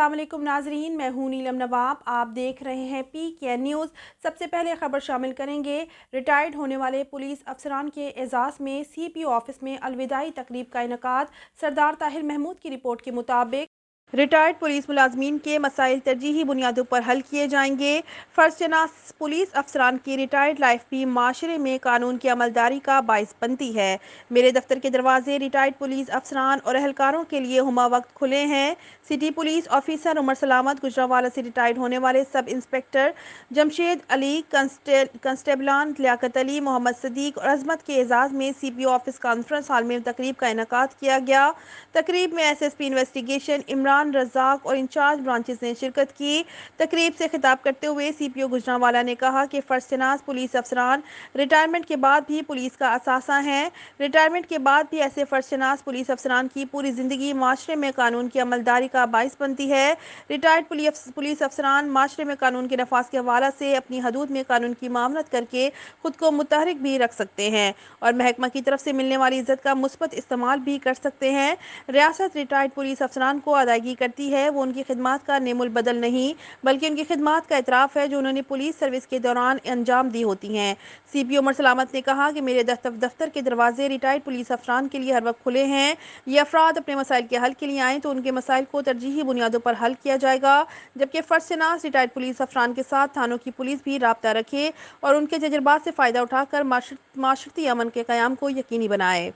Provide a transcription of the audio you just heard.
अस्सलाम वालेकुम नाजरीन, मैं हूं नीलम नवाब। आप देख रहे हैं PKN न्यूज़। सबसे पहले खबर शामिल करेंगे। रिटायर्ड होने वाले पुलिस अफसरान के एजाज़ में CPO ऑफिस में अलविदाई तकरीब का इनेकाद। सरदार ताहिर महमूद की रिपोर्ट के मुताबिक रिटायर्ड पुलिस मुलाजमीन के मसाइल तरजीही बुनियादों पर हल किए जाएंगे। फर्जशनास पुलिस अफसरान की रिटायर्ड लाइफ भी माशरे में कानून की अमलदारी का बाइस बनती है। मेरे दफ्तर के दरवाजे रिटायर्ड पुलिस अफसरान और अहलकारों के लिए हुमा वक्त खुले हैं। सिटी पुलिस ऑफिसर उमर सलामत गुजरांवाला से रिटायर्ड होने वाले सब इंस्पेक्टर जमशेद अली, कंस्टेबलान लियाकत अली, मोहम्मद सदीक और अजमत के एजाज़ में CPO ऑफिस कॉन्फ्रेंस हॉल में तकरीब का इनेकाद किया गया। तकरीब में SSP इन्वेस्टिगेशन इमरान रज़ाक और इंचार्ज ब्रांचेस ने शिरकत की। तकरीब से खिताब करते हुए CPO गुजरांवाला ने कहा कि फर्जशनास पुलिस अफसरान रिटायरमेंट के बाद भी पुलिस का असासा हैं। रिटायरमेंट के बाद भी ऐसे फर्जशनास पुलिस अफसरान की पूरी ज़िंदगी माशरे में कानून की अमलदारी का बाइस बनती है। रिटायर्ड पुलिस अफसरान माशरे में कानून के नफाज के हवाला से अपनी हदूद में कानून की मामलत करके खुद को मुतहरिक भी रख सकते हैं और महकमा की तरफ से मिलने वाली इज्जत का मुस्बत इस्तेमाल भी कर सकते हैं। रियासत रिटायर्ड पुलिस अफसरान को अदायगी करती है। वो उनकी खिदमात का नेमुल बदल नहीं बल्कि उनकी खिदमात का इतराफ़ है जो उन्होंने पुलिस सर्विस के दौरान अंजाम दी होती हैं। CPO उमर सलामत ने कहा कि मेरे दफ्तर के दरवाजे रिटायर्ड पुलिस अफसरान के लिए हर वक्त खुले हैं। ये अफराद अपने मसाइल के हल के लिए आएँ तो उनके मसाइल को तरजीही बुनियादों पर हल किया जाएगा, जबकि फर्जशनास रिटायर्ड पुलिस अफसरान के साथ थानों की पुलिस भी राब्ता रखे और उनके तजुर्बात से फ़ायदा उठाकर माशरती अमन के क़याम को यकीनी बनाए।